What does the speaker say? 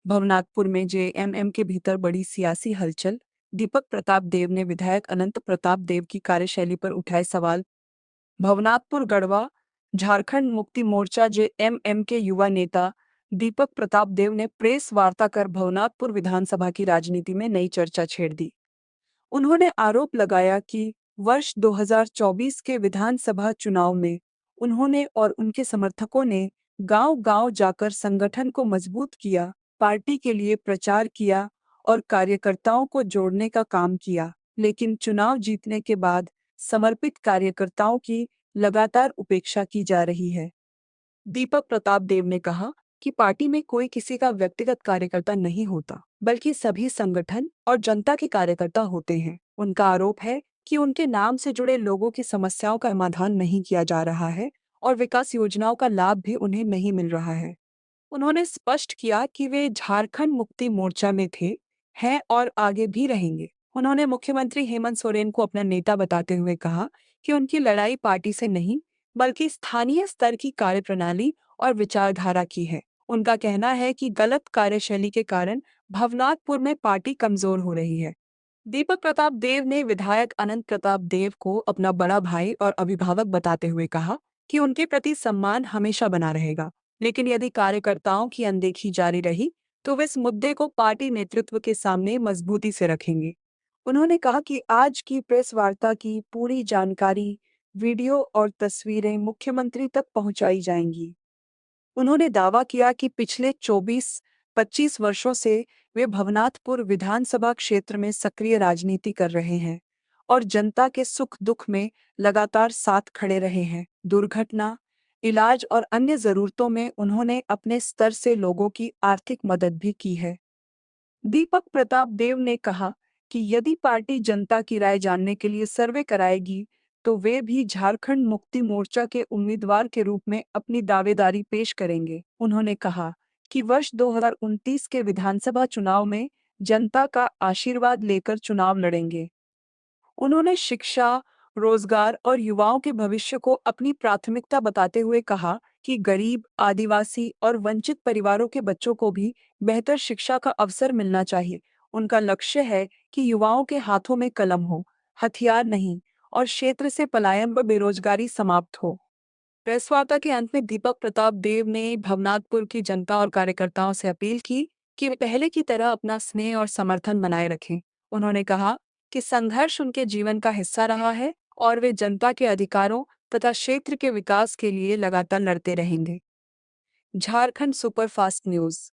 भवनाथपुर में जेएमएम के भीतर बड़ी सियासी हलचल। दीपक प्रताप देव ने विधायक अनंत प्रताप देव की कार्यशैली पर उठाए सवाल। भवनाथपुर गढ़वा। झारखंड मुक्ति मोर्चा जेएमएम के युवा नेता दीपक प्रताप देव ने प्रेस वार्ता कर भवनाथपुर विधानसभा की राजनीति में नई चर्चा छेड़ दी। उन्होंने आरोप लगाया कि वर्ष 2024 के विधानसभा चुनाव में उन्होंने और उनके समर्थकों ने गांव-गांव जाकर संगठन को मजबूत किया, पार्टी के लिए प्रचार किया और कार्यकर्ताओं को जोड़ने का काम किया, लेकिन चुनाव जीतने के बाद समर्पित कार्यकर्ताओं की लगातार उपेक्षा की जा रही है। दीपक प्रताप देव ने कहा कि पार्टी में कोई किसी का व्यक्तिगत कार्यकर्ता नहीं होता, बल्कि सभी संगठन और जनता के कार्यकर्ता होते हैं। उनका आरोप है कि उनके नाम से जुड़े लोगों की समस्याओं का समाधान नहीं किया जा रहा है और विकास योजनाओं का लाभ भी उन्हें नहीं मिल रहा है। उन्होंने स्पष्ट किया कि वे झारखंड मुक्ति मोर्चा में थे, हैं और आगे भी रहेंगे। उन्होंने मुख्यमंत्री हेमंत सोरेन को अपना नेता बताते हुए कहा कि उनकी लड़ाई पार्टी से नहीं, बल्कि स्थानीय स्तर की कार्यप्रणाली और विचारधारा की है। उनका कहना है कि गलत कार्यशैली के कारण भवनाथपुर में पार्टी कमजोर हो रही है। दीपक प्रताप देव ने विधायक अनंत प्रताप देव को अपना बड़ा भाई और अभिभावक बताते हुए कहा कि उनके प्रति सम्मान हमेशा बना रहेगा, लेकिन यदि कार्यकर्ताओं की अनदेखी जारी रही तो वे इस मुद्दे को पार्टी नेतृत्व के सामने मजबूती से रखेंगे। उन्होंने कहा कि आज की प्रेस वार्ता की पूरी जानकारी, वीडियो और तस्वीरें मुख्यमंत्री तक पहुंचाई जाएंगी। उन्होंने दावा किया कि पिछले 24-25 वर्षों से वे भवनाथपुर विधानसभा क्षेत्र में सक्रिय राजनीति कर रहे हैं और जनता के सुख दुख में लगातार साथ खड़े रहे हैं। दुर्घटना, इलाज और अन्य जरूरतों में उन्होंने अपने स्तर से लोगों की आर्थिक मदद भी की है। दीपक प्रताप देव ने कहा कि यदि पार्टी जनता की राय जानने के लिए सर्वे कराएगी, तो वे भी झारखंड मुक्ति मोर्चा के उम्मीदवार के रूप में अपनी दावेदारी पेश करेंगे। उन्होंने कहा कि वर्ष 2029 के विधानसभा चुनाव में जनता का आशीर्वाद लेकर चुनाव लड़ेंगे। उन्होंने शिक्षा, रोजगार और युवाओं के भविष्य को अपनी प्राथमिकता बताते हुए कहा कि गरीब, आदिवासी और वंचित परिवारों के बच्चों को भी बेहतर शिक्षा का अवसर मिलना चाहिए। उनका लक्ष्य है कि युवाओं के हाथों में कलम हो, हथियार नहीं, और क्षेत्र से पलायन व बेरोजगारी समाप्त हो। प्रेस वार्ता के अंत में दीपक प्रताप देव ने भवनाथपुर की जनता और कार्यकर्ताओं से अपील की कि वे पहले की तरह अपना स्नेह और समर्थन बनाए रखें। उन्होंने कहा कि संघर्ष उनके जीवन का हिस्सा रहा है और वे जनता के अधिकारों तथा क्षेत्र के विकास के लिए लगातार लड़ते रहेंगे। Jharkhand superfast news.